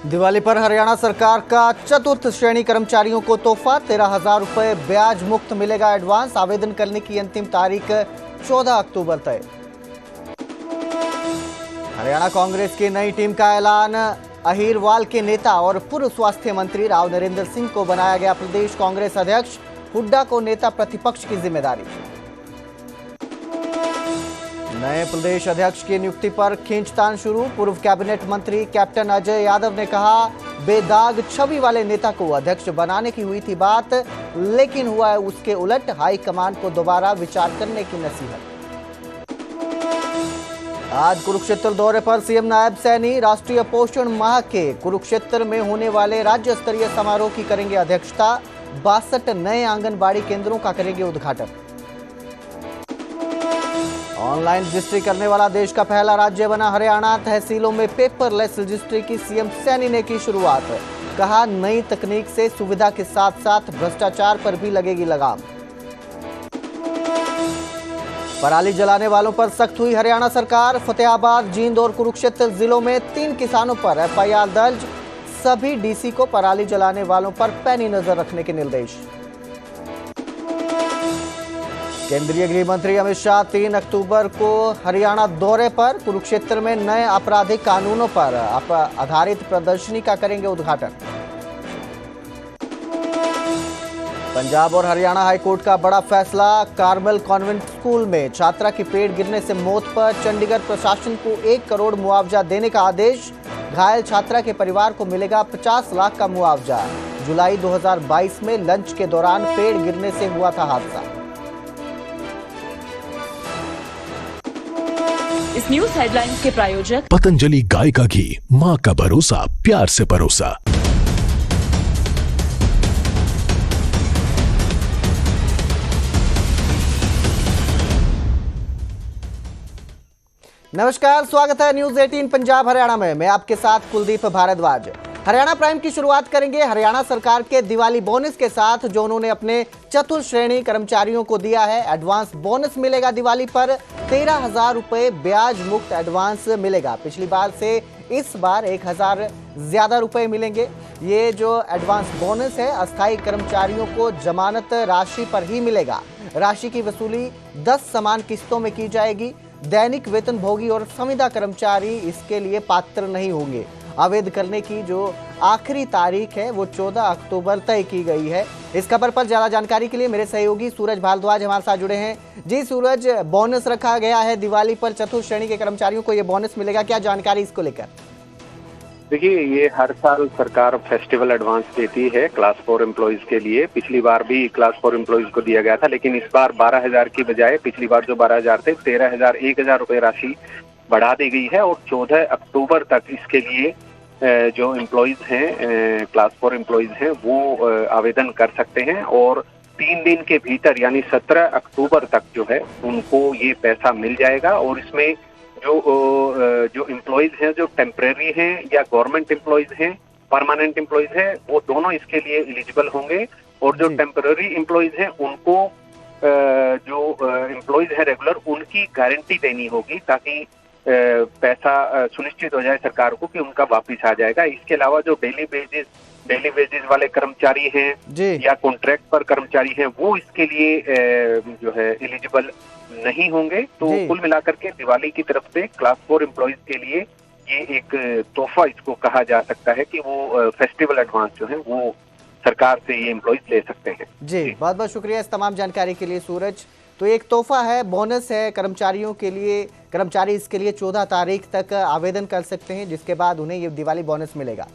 दिवाली पर हरियाणा सरकार का चतुर्थ श्रेणी कर्मचारियों को तोहफा 13,000 रुपए ब्याज मुक्त मिलेगा एडवांस। आवेदन करने की अंतिम तारीख 14 अक्टूबर तक। हरियाणा कांग्रेस की नई टीम का ऐलान। अहीरवाल के नेता और पूर्व स्वास्थ्य मंत्री राव नरेंद्र सिंह को बनाया गया प्रदेश कांग्रेस अध्यक्ष। हुड्डा को नेता प्रतिपक्ष की जिम्मेदारी। नए प्रदेश अध्यक्ष की नियुक्ति पर खींचतान शुरू। पूर्व कैबिनेट मंत्री कैप्टन अजय यादव ने कहा, बेदाग छवि वाले नेता को अध्यक्ष बनाने की हुई थी बात, लेकिन हुआ है उसके उलट। हाईकमान को दोबारा विचार करने की नसीहत। आज कुरुक्षेत्र दौरे पर सीएम नायब सैनी। राष्ट्रीय पोषण माह के कुरुक्षेत्र में होने वाले राज्य स्तरीय समारोह की करेंगे अध्यक्षता। 62 नए आंगनबाड़ी केंद्रों का करेंगे उद्घाटन। ऑनलाइन रजिस्ट्री करने वाला देश का पहला राज्य बना हरियाणा। तहसीलों में पेपरलेस रजिस्ट्री की सीएम सैनी ने की शुरुआत। कहा, नई तकनीक से सुविधा के साथ साथ भ्रष्टाचार पर भी लगेगी लगाम। पराली जलाने वालों पर सख्त हुई हरियाणा सरकार। फतेहाबाद, जींद और कुरुक्षेत्र जिलों में 3 किसानों पर एफआईआर दर्ज। सभी डीसी को पराली जलाने वालों पर पैनी नजर रखने के निर्देश। केंद्रीय गृह मंत्री अमित शाह 3 अक्टूबर को हरियाणा दौरे पर। कुरुक्षेत्र में नए आपराधिक कानूनों पर आधारित प्रदर्शनी का करेंगे उद्घाटन। पंजाब और हरियाणा हाईकोर्ट का बड़ा फैसला। कार्मल कॉन्वेंट स्कूल में छात्रा की पेड़ गिरने से मौत पर चंडीगढ़ प्रशासन को 1 करोड़ मुआवजा देने का आदेश। घायल छात्रा के परिवार को मिलेगा 50 लाख का मुआवजा। जुलाई 2022 में लंच के दौरान पेड़ गिरने से हुआ था हादसा। इस न्यूज हेडलाइंस के प्रायोजक पतंजलि गाय का घी, माँ का भरोसा, प्यार से परोसा। नमस्कार, स्वागत है न्यूज 18 पंजाब हरियाणा में। मैं आपके साथ कुलदीप भारद्वाज। हरियाणा प्राइम की शुरुआत करेंगे हरियाणा सरकार के दिवाली बोनस के साथ, जो उन्होंने अपने चतुर्थ श्रेणी कर्मचारियों को दिया है। एडवांस बोनस मिलेगा दिवाली पर। 13,000 रुपए ब्याज मुक्त एडवांस मिलेगा। पिछली बार से इस बार 1,000 ज्यादा रुपए मिलेंगे। ये जो एडवांस बोनस है अस्थायी कर्मचारियों को जमानत राशि पर ही मिलेगा। राशि की वसूली 10 समान किस्तों में की जाएगी। दैनिक वेतनभोगी और संविदा कर्मचारी इसके लिए पात्र नहीं होंगे। आवेदन करने की जो आखिरी तारीख है वो 14 अक्टूबर तय की गई है। इस खबर पर ज्यादा जानकारी के लिए मेरे सहयोगी सूरज भारद्वाज हमारे साथ जुड़े हैं। जी सूरज, बोनस रखा गया है दिवाली पर, चतुर्थ श्रेणी के कर्मचारियों को ये बोनस मिलेगा, क्या जानकारी इसको लेकर? देखिए, ये हर साल सरकार फेस्टिवल एडवांस देती है क्लास 4 एम्प्लॉइज के लिए। पिछली बार भी क्लास 4 एम्प्लॉइज को दिया गया था, लेकिन इस बार 12,000 की बजाय पिछली बार जो 12,000 थे 13,000 1,000 रुपए राशि बढ़ा दी गई है। और 14 अक्टूबर तक इसके लिए जो एम्प्लॉइज हैं, क्लास 4 एम्प्लॉइज हैं, वो आवेदन कर सकते हैं। और 3 दिन के भीतर यानी 17 अक्टूबर तक जो है उनको ये पैसा मिल जाएगा। और इसमें जो एम्प्लॉइज हैं, जो टेम्परेरी हैं या गवर्नमेंट एम्प्लॉइज हैं, परमानेंट एम्प्लॉइज हैं, वो दोनों इसके लिए एलिजिबल होंगे। और जो टेम्परेरी एम्प्लॉइज हैं उनको जो एम्प्लॉइज है रेगुलर, उनकी गारंटी देनी होगी ताकि पैसा सुनिश्चित हो जाए सरकार को कि उनका वापिस आ जाएगा। इसके अलावा जो डेली वेजेस वाले कर्मचारी हैं या कॉन्ट्रैक्ट पर कर्मचारी हैं, वो इसके लिए जो है एलिजिबल नहीं होंगे। तो कुल मिलाकर के दिवाली की तरफ से क्लास 4 एम्प्लॉइज के लिए ये एक तोहफा इसको कहा जा सकता है कि वो फेस्टिवल एडवांस जो है वो सरकार से ये एम्प्लॉइज ले सकते हैं। जी, बहुत बहुत शुक्रिया इस तमाम जानकारी के लिए सूरज। तो एक तोहफा है, बोनस है कर्मचारियों के लिए। कर्मचारी इसके लिए 14 तारीख तक आवेदन कर सकते हैं, जिसके बाद उन्हें ये दिवाली बोनस मिलेगा।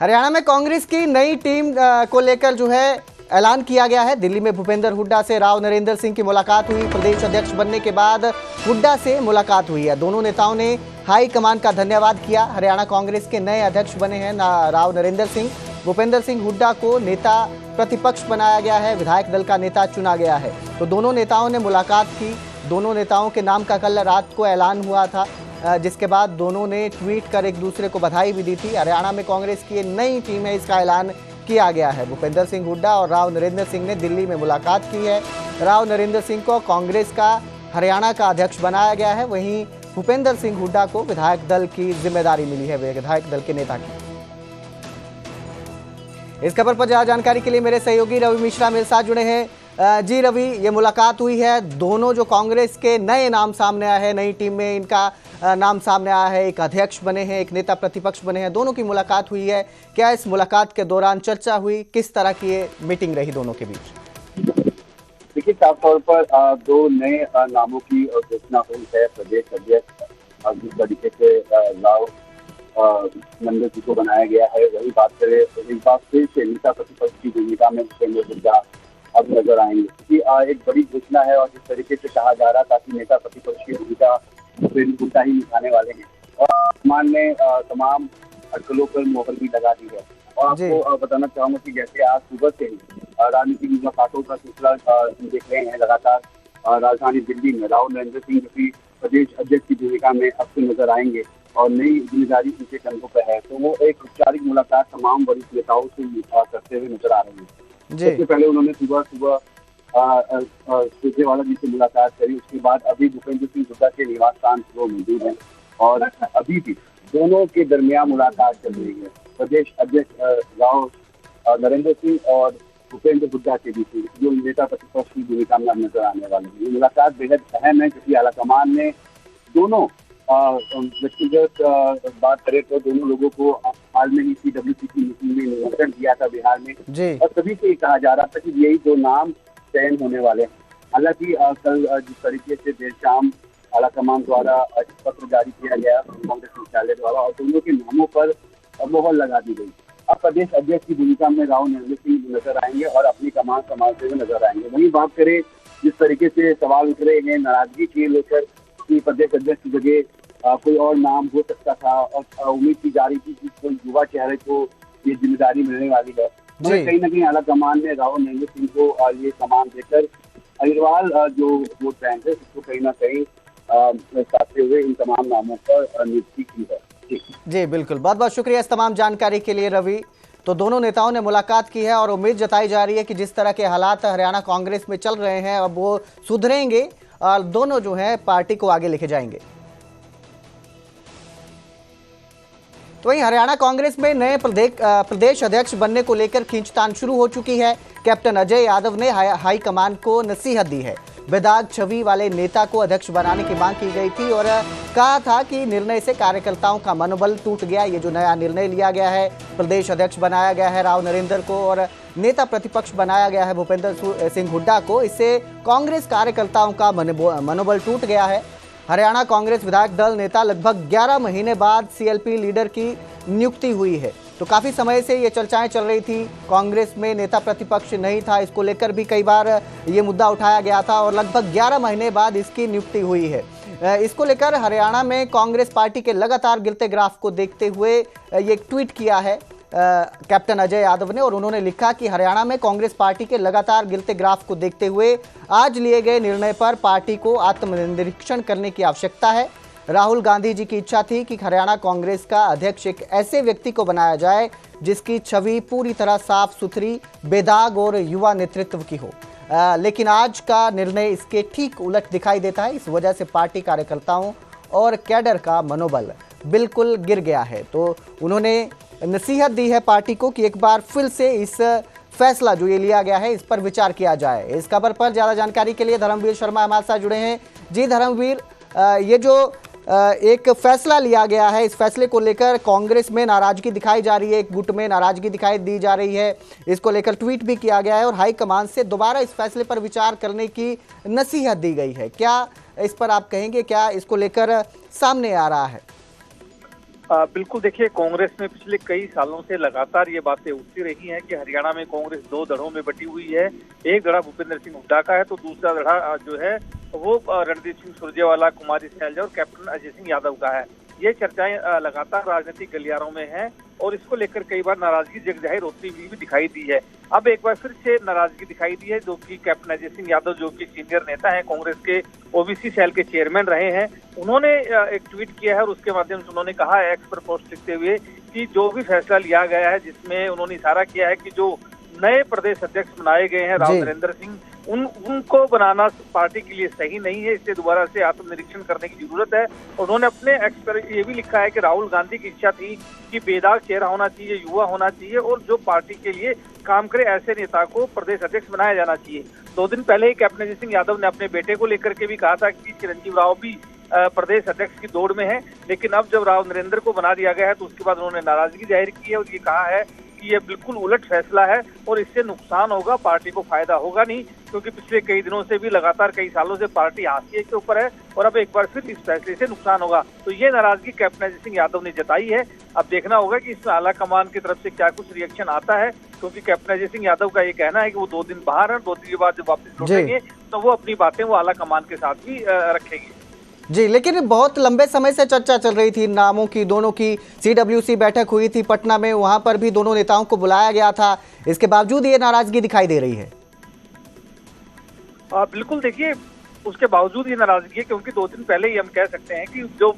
हरियाणा में कांग्रेस की नई टीम को लेकर जो है ऐलान किया गया है। दिल्ली में भूपेंद्र हुड्डा से राव नरेंद्र सिंह की मुलाकात हुई। प्रदेश अध्यक्ष बनने के बाद हुड्डा से मुलाकात हुई है। दोनों नेताओं ने हाई कमान का धन्यवाद किया। हरियाणा कांग्रेस के नए अध्यक्ष बने हैं राव नरेंद्र सिंह। भूपेंद्र सिंह हुड्डा को नेता प्रतिपक्ष बनाया गया है, विधायक दल का नेता चुना गया है। तो दोनों नेताओं ने मुलाकात की। दोनों नेताओं के नाम का कल रात को ऐलान हुआ था, जिसके बाद दोनों ने ट्वीट कर एक दूसरे को बधाई भी दी थी। हरियाणा में कांग्रेस की नई टीम है, इसका ऐलान किया गया है। भूपेंद्र सिंह हुड्डा और राव नरेंद्र सिंह ने दिल्ली में मुलाकात की है। राव नरेंद्र सिंह को कांग्रेस का हरियाणा का अध्यक्ष बनाया गया है। वहीं भूपेंद्र सिंह हुड्डा को विधायक दल की जिम्मेदारी मिली है, विधायक दल के नेता की। इस खबर पर ज्यादा जानकारी के लिए मेरे सहयोगी रवि मिश्रा मेरे साथ जुड़े हैं। जी रवि, ये मुलाकात हुई है, दोनों जो कांग्रेस के नए नाम सामने आए हैं, नई टीम में इनका नाम सामने आया है, एक अध्यक्ष बने हैं, एक नेता प्रतिपक्ष बने हैं, दोनों की मुलाकात हुई है। क्या इस मुलाकात के दौरान चर्चा हुई, किस तरह की ये मीटिंग रही दोनों के बीच? देखिए, साफ तौर पर दो नए नामों की घोषणा हुई है। प्रदेश अध्यक्ष जिस तरीके से राव नरेंद्र जी को बनाया गया है, वही बात करें तो एक बार फिर से नेता प्रतिपक्ष की भूमिका में भूपेंद्र हुड्डा अब नजर आएंगे, क्योंकि एक बड़ी घोषणा है और जिस तरीके से कहा जा रहा था कि नेता प्रतिपक्ष की भूमिका भूपेंद्र हुड्डा ही निभाने वाले हैं और आसमान ने तमाम अटकलों पर मोहर भी लगा दी है। और आपको बताना चाहूंगा कि जैसे आज सुबह से ही राजनीतिक मुलाकातों का सिलसिला देख रहे हैं लगातार राजधानी दिल्ली में राव नरेंद्र सिंह जो कि प्रदेश अध्यक्ष की भूमिका में अब से नजर आएंगे और नई जिम्मेदारी उनके कंधों पर है, तो वो एक औपचारिक मुलाकात तमाम वरिष्ठ नेताओं से करते हुए नजर आ रहे हैं। सबसे पहले उन्होंने सुबह सुरजेवाला जी से मुलाकात करी, उसके बाद अभी भूपेंद्र सिंह हुड्डा के निवास स्थान वो मौजूद हैं और अभी भी दोनों के दरमियान मुलाकात चल रही है। प्रदेश अध्यक्ष राव नरेंद्र सिंह और भूपेंद्र हुड्डा के बीच जो नेता प्रतिपक्ष की भूमिका में नजर आने वाली है। ये मुलाकात बेहद अहम है क्योंकि आलाकमान ने दोनों व्यक्तिगत बात करें तो दोनों लोगों को हाल में ही CWC की मीटिंग में निमंत्रण दिया था बिहार में और सभी से कहा जा रहा था कि यही दो नाम चयन होने वाले हैं। हालांकि कल जिस तरीके से देर शाम आलाकमान द्वारा पत्र जारी किया गया कांग्रेस मुख्यालय द्वारा और दोनों के नामों पर मोहर लगा दी गई। अब प्रदेश अध्यक्ष की भूमिका में राव नरेंद्र सिंह नजर आएंगे और अपनी कमान संभालते हुए नजर आएंगे। वहीं बात करें जिस तरीके से सवाल उठ रहे हैं नाराजगी के लेकर कि प्रदेश अध्यक्ष की जगह कोई और नाम हो सकता था और उम्मीद की जा रही थी कि कोई युवा चेहरे को ये जिम्मेदारी मिलने वाली है, मगर कहीं न कहीं आलाकमान ने राव नरेंद्र सिंह को ये सम्मान देकर अग्रवाल जो वोट बैंक है उसको कहीं न कहीं साधते हुए इन तमाम नामों पर नियुक्ति की है। जी बिल्कुल, बहुत बहुत शुक्रिया इस तमाम जानकारी के लिए रवि। तो दोनों नेताओं ने मुलाकात की है और उम्मीद जताई जा रही है कि जिस तरह के हालात हरियाणा कांग्रेस में चल रहे हैं अब वो सुधरेंगे और दोनों जो है पार्टी को आगे लेके जाएंगे। तो वहीं हरियाणा कांग्रेस में नए प्रदेश अध्यक्ष बनने को लेकर खींचतान शुरू हो चुकी है। कैप्टन अजय यादव ने हाईकमान को नसीहत दी है। बेदाग छवि वाले नेता को अध्यक्ष बनाने की मांग की गई थी और कहा था कि निर्णय से कार्यकर्ताओं का मनोबल टूट गया। ये जो नया निर्णय लिया गया है, प्रदेश अध्यक्ष बनाया गया है राव नरेंद्र को और नेता प्रतिपक्ष बनाया गया है भूपेंद्र सिंह हुड्डा को, इससे कांग्रेस कार्यकर्ताओं का मनोबल टूट गया है। हरियाणा कांग्रेस विधायक दल नेता लगभग 11 महीने बाद CLP लीडर की नियुक्ति हुई है। तो काफ़ी समय से ये चर्चाएं चल रही थी, कांग्रेस में नेता प्रतिपक्ष नहीं था, इसको लेकर भी कई बार ये मुद्दा उठाया गया था और लगभग 11 महीने बाद इसकी नियुक्ति हुई है। इसको लेकर हरियाणा में कांग्रेस पार्टी के लगातार गिरते ग्राफ को देखते हुए ये एक ट्वीट किया है कैप्टन अजय यादव ने और उन्होंने लिखा कि हरियाणा में कांग्रेस पार्टी के लगातार गिरते ग्राफ को देखते हुए आज लिए गए निर्णय पर पार्टी को आत्मनिरीक्षण करने की आवश्यकता है। राहुल गांधी जी की इच्छा थी कि हरियाणा कांग्रेस का अध्यक्ष एक ऐसे व्यक्ति को बनाया जाए जिसकी छवि पूरी तरह साफ सुथरी, बेदाग और युवा नेतृत्व की हो, लेकिन आज का निर्णय इसके ठीक उलट दिखाई देता है। इस वजह से पार्टी कार्यकर्ताओं और कैडर का मनोबल बिल्कुल गिर गया है। तो उन्होंने नसीहत दी है पार्टी को कि एक बार फिर से इस फैसला जो ये लिया गया है इस पर विचार किया जाए। इस खबर पर ज़्यादा जानकारी के लिए धर्मवीर शर्मा हमारे साथ जुड़े हैं। जी धर्मवीर, ये जो एक फैसला लिया गया है, इस फैसले को लेकर कांग्रेस में नाराजगी दिखाई जा रही है, एक गुट में नाराजगी दिखाई दी जा रही है, इसको लेकर ट्वीट भी किया गया है और हाईकमान से दोबारा इस फैसले पर विचार करने की नसीहत दी गई है। क्या इस पर आप कहेंगे, क्या इसको लेकर सामने आ रहा है? बिल्कुल, देखिए कांग्रेस में पिछले कई सालों से लगातार ये बातें उठती रही हैं कि हरियाणा में कांग्रेस दो धड़ों में बटी हुई है। एक धड़ा भूपेंद्र सिंह हुड्डा का है तो दूसरा धड़ा जो है वो रणदीप सिंह सुरजेवाला, कुमारी सैलजा और कैप्टन अजय सिंह यादव का है। ये चर्चाएं लगातार राजनीतिक गलियारों में हैं और इसको लेकर कई बार नाराजगी जगजाहिर होती हुई भी दिखाई दी है। अब एक बार फिर से नाराजगी दिखाई दी है, जो कि कैप्टन अजय सिंह यादव जो कि सीनियर नेता हैं, कांग्रेस के OBC सेल के चेयरमैन रहे हैं, उन्होंने एक ट्वीट किया है और उसके माध्यम से उन्होंने कहा है एक्स पर पोस्ट लिखते हुए कि जो भी फैसला लिया गया है, जिसमें उन्होंने इशारा किया है कि जो नए प्रदेश अध्यक्ष बनाए गए हैं राव नरेंद्र सिंह, उनको बनाना पार्टी के लिए सही नहीं है। इसलिए दोबारा से आत्मनिरीक्षण करने की जरूरत है। उन्होंने अपने ये भी लिखा है कि राहुल गांधी की इच्छा थी कि बेदाग चेहरा होना चाहिए, युवा होना चाहिए और जो पार्टी के लिए काम करे ऐसे नेता को प्रदेश अध्यक्ष बनाया जाना चाहिए। 2 दिन पहले ही कैप्टन अजय सिंह यादव ने अपने बेटे को लेकर के भी कहा था कि चिरंजीव राव भी प्रदेश अध्यक्ष की दौड़ में है, लेकिन अब जब राव नरेंद्र को बना दिया गया है तो उसके बाद उन्होंने नाराजगी जाहिर की है और ये कहा है कि ये बिल्कुल उलट फैसला है और इससे नुकसान होगा, पार्टी को फायदा होगा नहीं, क्योंकि पिछले कई दिनों से भी लगातार कई सालों से पार्टी हाशिए के ऊपर है और अब एक बार फिर इस फैसले से नुकसान होगा। तो ये नाराजगी कैप्टन अजय सिंह यादव ने जताई है। अब देखना होगा कि इसमें आला कमान की तरफ से क्या कुछ रिएक्शन आता है, क्योंकि कैप्टन अजय सिंह यादव का ये कहना है कि वो 2 दिन बाहर है, 2 दिन के बाद जब वापस लौटेंगे तो वो अपनी बातें वो आला कमान के साथ भी रखेंगे। जी, लेकिन बहुत लंबे समय से चर्चा चल रही थी नामों की, दोनों की CWC बैठक हुई थी पटना में, वहां पर भी दोनों नेताओं को बुलाया गया था, इसके बावजूद ये नाराजगी दिखाई दे रही है। बिल्कुल, देखिए उसके बावजूद ये नाराजगी है क्योंकि 2 दिन पहले ही हम कह सकते हैं कि जो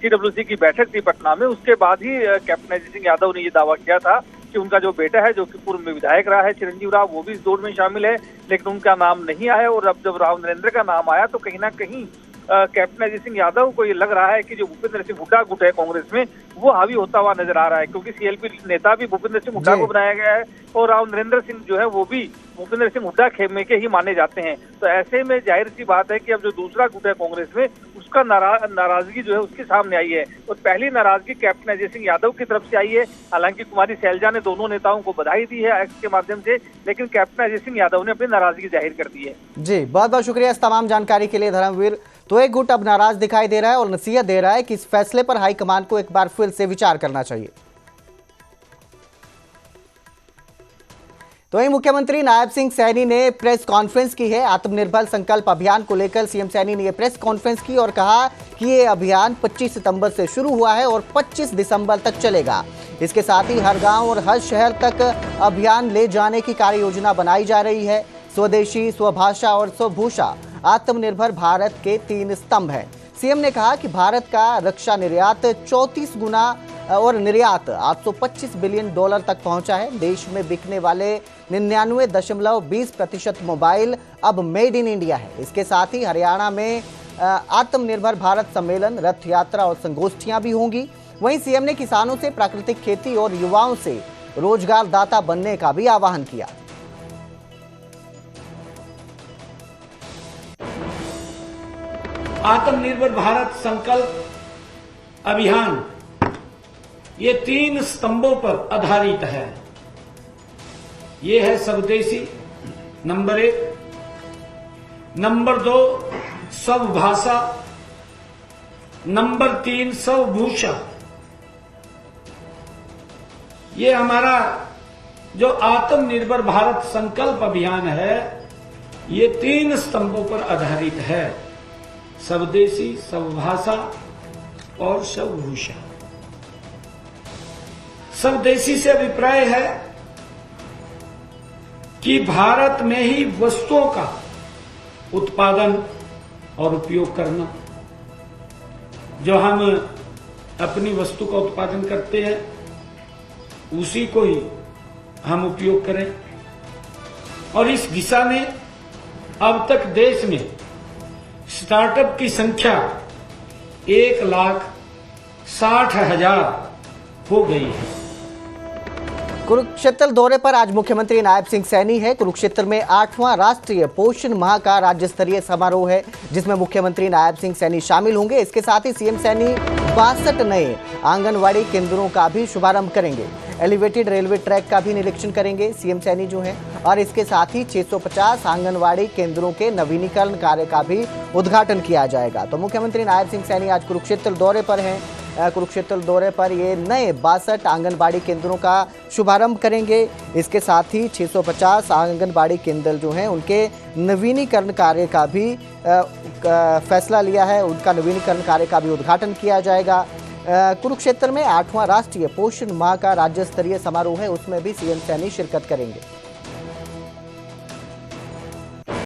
CWC की बैठक थी पटना में, उसके बाद ही कैप्टन अजय सिंह यादव ने ये दावा किया था कि उनका जो बेटा है जो कि पूर्व में विधायक रहा है चिरंजीव राव, वो भी इस दौड़ में शामिल है, लेकिन उनका नाम नहीं आया। और अब जब राव नरेंद्र का नाम आया तो कहीं ना कहीं कैप्टन अजय सिंह यादव को ये लग रहा है कि जो भूपेंद्र सिंह हुड्डा गुट है कांग्रेस में वो हावी होता हुआ नजर आ रहा है, क्योंकि CLP नेता भी भूपेंद्र सिंह हुड्डा को बनाया गया है और राव नरेंद्र सिंह जो है वो भी भूपेंद्र सिंह हुड्डा खेमे के ही माने जाते हैं। तो ऐसे में जाहिर सी बात है कि अब जो दूसरा गुट है कांग्रेस में उसका नाराजगी जो है उसके सामने आई है और पहली नाराजगी कैप्टन अजय सिंह यादव की तरफ से आई है। हालांकि कुमारी सैलजा ने दोनों नेताओं को बधाई दी है एक्स के माध्यम से, लेकिन कैप्टन अजय सिंह यादव ने अपनी नाराजगी जाहिर कर दी है। जी, बहुत बहुत शुक्रिया इस तमाम जानकारी के लिए धर्मवीर। तो एक गुट अब नाराज दिखाई दे रहा है और नसीहत दे रहा है कि इस फैसले पर हाईकमान को एक बार फिर से विचार करना चाहिए। तो वहीं मुख्यमंत्री नायब सिंह सैनी ने प्रेस कॉन्फ्रेंस की है। आत्मनिर्भर संकल्प अभियान को लेकर सीएम सैनी ने यह प्रेस कॉन्फ्रेंस की और कहा कि ये अभियान 25 सितंबर से शुरू हुआ है और 25 दिसंबर तक चलेगा। इसके साथ ही हर गांव और हर शहर तक अभियान ले जाने की कार्य योजना बनाई जा रही है। स्वदेशी, स्वभाषा और स्वभूषा आत्मनिर्भर भारत के 3 स्तंभ हैं। सीएम ने कहा कि भारत का रक्षा निर्यात 34 गुना और निर्यात $825 बिलियन तक पहुंचा है। देश में बिकने वाले 99.20% मोबाइल अब मेड इन इंडिया है। इसके साथ ही हरियाणा में आत्मनिर्भर भारत सम्मेलन, रथ यात्रा और संगोष्ठियां भी होंगी। वहीं सीएम ने किसानों से प्राकृतिक खेती और युवाओं से रोजगार दाता बनने का भी आह्वान किया। आत्मनिर्भर भारत संकल्प अभियान ये 3 स्तंभों पर आधारित है। ये है स्वदेशी नंबर 1, नंबर 2 स्वभाषा, नंबर 3 स्वभूषा। ये हमारा जो आत्मनिर्भर भारत संकल्प अभियान है ये 3 स्तंभों पर आधारित है, स्वदेशी, स्वभाषा और स्वभूषा। स्वदेशी से अभिप्राय है कि भारत में ही वस्तुओं का उत्पादन और उपयोग करना। जो हम अपनी वस्तु का उत्पादन करते हैं उसी को ही हम उपयोग करें। और इस दिशा में अब तक देश में स्टार्टअप की संख्या 1,60,000 हो गई है। कुरुक्षेत्र दौरे पर आज मुख्यमंत्री नायब सिंह सैनी है। कुरुक्षेत्र में 8वां राष्ट्रीय पोषण माह का राज्य स्तरीय समारोह है जिसमें मुख्यमंत्री नायब सिंह सैनी शामिल होंगे। इसके साथ ही सीएम सैनी 62 नए आंगनवाड़ी केंद्रों का भी शुभारंभ करेंगे। एलिवेटेड रेलवे ट्रैक का भी निरीक्षण करेंगे सीएम सैनी जो है, और इसके साथ ही 650 आंगनवाड़ी केंद्रों के नवीनीकरण कार्य का भी उद्घाटन किया जाएगा। तो मुख्यमंत्री नायब सिंह सैनी आज कुरुक्षेत्र दौरे पर हैं। कुरुक्षेत्र दौरे पर ये नए 62 आंगनबाड़ी केंद्रों का शुभारंभ करेंगे। इसके साथ ही 650 आंगनबाड़ी केंद्र जो हैं उनके नवीनीकरण कार्य का भी फैसला लिया है, उनका नवीनीकरण कार्य का भी उद्घाटन किया जाएगा। कुरुक्षेत्र में 8वां राष्ट्रीय पोषण माह का राज्य स्तरीय समारोह है, उसमें भी सीएम सैनी शिरकत करेंगे।